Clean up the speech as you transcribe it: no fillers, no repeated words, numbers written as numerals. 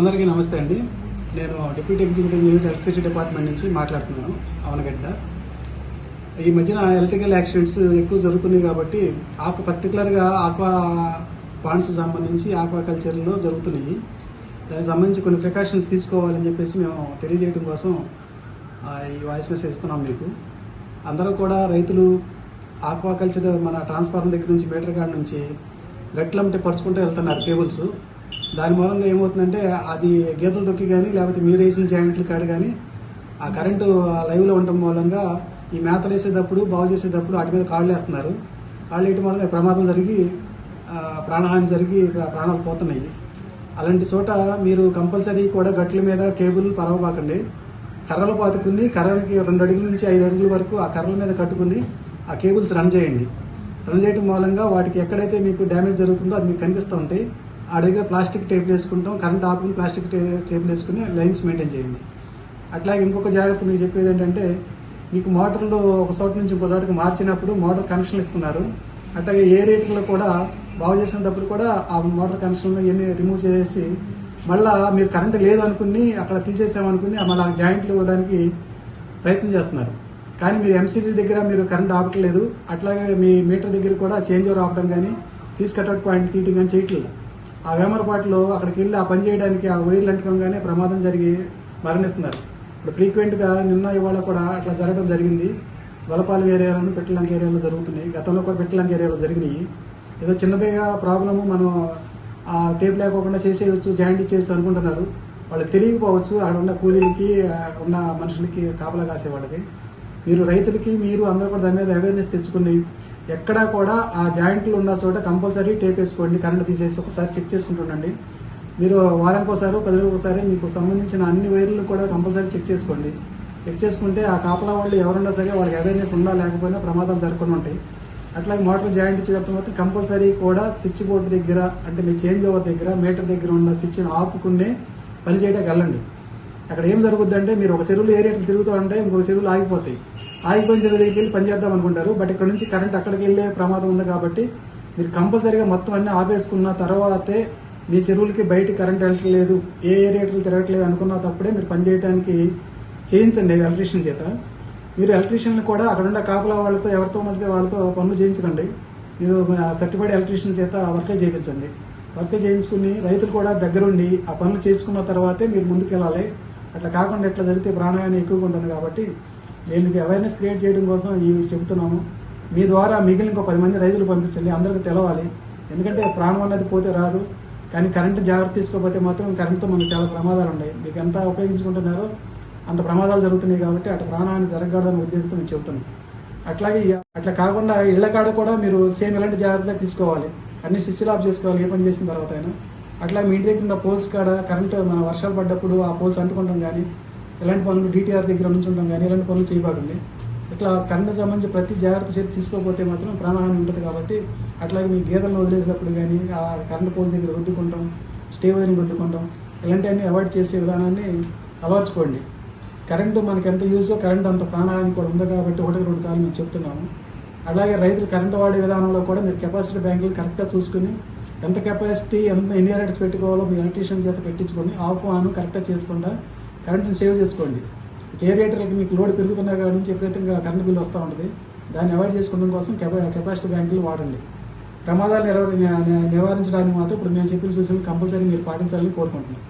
అందరికీ నమస్తే అండి. నేను deputy executive engineer electricity department నుంచి మాట్లాడుతున్నాను, అవనగడ్డ. ఈ మధ్యన ఎలక్ట్రికల్ యాక్సిడెంట్స్ ఎక్కువ జరుగుతున్నాయి కాబట్టి పర్టికులర్గా ఆక్వా పాండ్స్ సంబంధించి ఆక్వా కల్చర్లో జరుగుతున్నాయి. దానికి సంబంధించి కొన్ని ప్రికాషన్స్ తీసుకోవాలని చెప్పేసి మేము తెలియజేయడం కోసం ఈ వాయిస్ మెసేజ్ ఇస్తున్నాం మీకు. అందరూ కూడా రైతులు ఆక్వా కల్చర్ మన ట్రాన్స్ఫార్మర్ దగ్గర నుంచి మీటర్ కాడ నుంచి గట్లంటే పరుచుకుంటూ వెళ్తున్నారు కేబుల్స్. దాని మూలంగా ఏమవుతుందంటే అది గీతలు తొక్కి కానీ లేకపోతే మీరు వేసిన జాయింట్లు కాడ కానీ ఆ కరెంటు లైవ్లో ఉండటం మూలంగా ఈ మేతలు వేసేటప్పుడు బాగు చేసేటప్పుడు వాటి మీద కాళ్ళు వేస్తున్నారు. కాళ్ళు వేయటం వల్ల ప్రమాదం జరిగి ప్రాణహాని జరిగి ప్రాణాలు పోతున్నాయి. అలాంటి చోట మీరు కంపల్సరీ కూడా గట్ల మీద కేబుల్ పరవబాకండి. కర్రలు పాతుకుని కర్రకి 2 అడుగుల నుంచి 5 అడుగుల వరకు ఆ కర్రల మీద కట్టుకుని ఆ కేబుల్స్ రన్ చేయండి. రన్ చేయడం మూలంగా వాటికి ఎక్కడైతే మీకు డ్యామేజ్ జరుగుతుందో అది మీకు కనిపిస్తూ ఉంటాయి. ఆ దగ్గర ప్లాస్టిక్ టేప్ వేసుకుంటాం, కరెంట్ ఆపుకుని ప్లాస్టిక్ టేప్ వేసుకుని లైన్స్ మెయింటైన్ చేయండి. అట్లాగే ఇంకొక జాగ్రత్త మీకు చెప్పేది ఏంటంటే, మీకు మోటార్లు ఒక చోట నుంచి ఇంకో చోటకి మార్చినప్పుడు మోటార్ కనెక్షన్లు ఇస్తున్నారు. అట్లాగే ఏ రేట్లో కూడా బాగు చేసినప్పుడు కూడా ఆ మోటార్ కనెక్షన్లు ఇవన్నీ రిమూవ్ చేసి మళ్ళీ మీరు కరెంట్ లేదు అనుకుని అక్కడ తీసేసామనుకుని మళ్ళీ జాయింట్లు ఇవ్వడానికి ప్రయత్నం చేస్తున్నారు. కానీ మీరు ఎంసీబీ దగ్గర మీరు కరెంట్ ఆపట్లేదు. అట్లాగే మీ మీటర్ దగ్గర కూడా చేంజ్ ఓవర్ ఆపడం కానీ ఫీజు కట్అవుట్ పాయింట్ తీయటం కానీ చేయట్లేదు. ఆ వేమరపాటులో అక్కడికి వెళ్ళి ఆ పని చేయడానికి ఆ వైర్లు అంటుకోగానే ప్రమాదం జరిగి మరణిస్తున్నారు. ఇప్పుడు ఫ్రీక్వెంట్గా నిన్న ఇవాళ కూడా అట్లా జరగడం జరిగింది. వలపాలెం ఏరియాలను పెట్టలంక ఏరియాలో జరుగుతున్నాయి. గతంలో కూడా పెట్టలంక ఏరియాలో జరిగినాయి. ఏదో చిన్నదిగా ప్రాబ్లము మనం ఆ టేప్ లేకోకుండా చేసేయచ్చు, జాయింట్ ఇచ్చేయచ్చు అనుకుంటున్నారు. వాళ్ళకి తెలియకపోవచ్చు అక్కడ ఉన్న కూలీలకి ఉన్న మనుషులకి కాపలా కాసే వాళ్ళకి. మీరు రైతులకి మీరు అందరూ కూడా దాని మీద అవేర్నెస్ తెచ్చుకుని ఎక్కడా కూడా ఆ జాయింట్లు ఉన్న చోట కంపల్సరీ టేప్ వేసుకోండి. కరెంట్ తీసేసి ఒకసారి చెక్ చేసుకుంటుండండి. మీరు వారానికి ఒకసారి 10 రోజులకు ఒకసారి మీకు సంబంధించిన అన్ని వైర్లను కూడా కంపల్సరీ చెక్ చేసుకోండి. చెక్ చేసుకుంటే ఆ కాపలా వాళ్ళు ఎవరున్నా సరే వాళ్ళకి అవేర్నెస్ ఉందా లేకపోయినా ప్రమాదాలు జరగకుండా ఉంటాయి. అట్లాగే మోటార్ జాయింట్ ఇచ్చేటప్పుడు మాత్రం కంపల్సరీ కూడా స్విచ్ బోర్డు దగ్గర అంటే మీ చేంజ్ ఓవర్ దగ్గర మీటర్ దగ్గర ఉన్న స్విచ్ని ఆపుకునే పని చేయడానికి వెళ్ళండి. అక్కడ ఏం జరుగుద్దంటే మీరు ఒక చెరువులు ఏరియాలు తిరుగుతూ ఉంటే ఇంకొక చెరువులు ఆగిపోతాయి. ఆగిపోయిన చెరువు దగ్గరికి వెళ్ళి పని చేద్దాం అనుకుంటారు. బట్ ఇక్కడ నుంచి కరెంట్ అక్కడికి వెళ్ళే ప్రమాదం ఉంది కాబట్టి మీరు కంపల్సరీగా మొత్తం అన్నీ ఆపేసుకున్న తర్వాతే మీ చెరువులకి బయట కరెంట్ వెళ్ళట్లేదు, ఏ ఏరియాలు తిరగట్లేదు అనుకున్న తప్పుడే మీరు పని చేయడానికి చేయించండి ఎలక్ట్రీషియన్ చేత. మీరు ఎలక్ట్రీషియన్లు కూడా అక్కడ ఉండే కాపలా వాళ్ళతో ఎవరితో మళ్ళీ వాళ్ళతో పనులు చేయించకండి. మీరు సర్టిఫైడ్ ఎలక్ట్రీషియన్ చేత వర్కులు చేయించండి. వర్కులు చేయించుకుని రైతులు కూడా దగ్గరుండి ఆ పనులు చేసుకున్న తర్వాతే మీరు ముందుకెళ్ళాలి. అట్లా కాకుండా ఎట్లా జరిగితే ప్రాణహాని ఎక్కువగా ఉంటుంది. కాబట్టి నేను మీకు అవేర్నెస్ క్రియేట్ చేయడం కోసం ఇవి చెబుతున్నాము. మీ ద్వారా మిగిలిన ఇంకో 10 మంది రైతులు పంపించండి, అందరికీ తెలవాలి. ఎందుకంటే ప్రాణం అనేది పోతే రాదు, కానీ కరెంటు జాగ్రత్త తీసుకోకపోతే మాత్రం కరెంటుతో మనకు చాలా ప్రమాదాలు ఉన్నాయి. మీకు ఎంత ఉపయోగించుకుంటున్నారో అంత ప్రమాదాలు జరుగుతున్నాయి. కాబట్టి అట్లా ప్రాణహాని జరగకూడదనే ఉద్దేశంతో మేము చెబుతున్నాం. అట్లాగే అట్లా కాకుండా ఇళ్ల కాడ కూడా మీరు సేమ్ ఇలాంటి జాగ్రత్తలు తీసుకోవాలి. అన్ని స్విచ్లు ఆఫ్ చేసుకోవాలి ఏ పని చేసిన తర్వాత అయినా. అట్లా మీ ఇంటి దగ్గర ఉన్న పోల్స్ కాడ కరెంటు మన వర్షాలు పడ్డప్పుడు ఆ పోల్స్ అంటుకుంటాం కానీ ఇలాంటి పనులు DTR దగ్గర నుంచి ఉంటాం కానీ ఇలాంటి పనులు చేయబాకండి. ఇట్లా కరెంటు సంబంధించి ప్రతి జాగ్రత్త చేతి తీసుకోకపోతే మాత్రం ప్రాణహాని ఉంటుంది. కాబట్టి అట్లాగే మీ గీతలను వదిలేసినప్పుడు కానీ ఆ కరెంటు పోల్ దగ్గర రుద్దుకుంటాం, స్టే వైరింగ్ రుద్దుకుంటాం, ఇలాంటివన్నీ అవాయిడ్ చేసే విధానాన్ని అలవర్చుకోండి. కరెంటు మనకి ఎంత యూజో కరెంటు అంత ప్రాణహాని కూడా ఉంది కాబట్టి 1-2 సార్లు మేము చెప్తున్నాము. అలాగే రైతులు కరెంటు వాడే విధానంలో కూడా మీరు కెపాసిటీ బ్యాంకులు కరెక్ట్గా చూసుకుని ఎంత కెపాసిటీ ఎన్ని యూనిట్స్ పెట్టుకోవాలో మీ ఎలక్ట్రీషియన్ చేత పెట్టించుకొని ఆఫ్ ఆన్ కరెక్ట్గా చేసుకుండా కరెంట్ని సేవ్ చేసుకోండి. ఏరియేటర్లకి మీకు లోడ్ పెరుగుతున్నా కాడి నుంచి విపరీతంగా కరెంట్ బిల్లు వస్తూ ఉంటుంది. దాన్ని అవాయిడ్ చేసుకోవడం కోసం కెపాసిటీ బ్యాంకులు వాడండి. ప్రమాదాలు నివారించడానికి మాత్రం ఇప్పుడు మేము చెప్పిన సూచనలు కంపల్సరీ మీరు పాటించాలని కోరుకుంటున్నాం.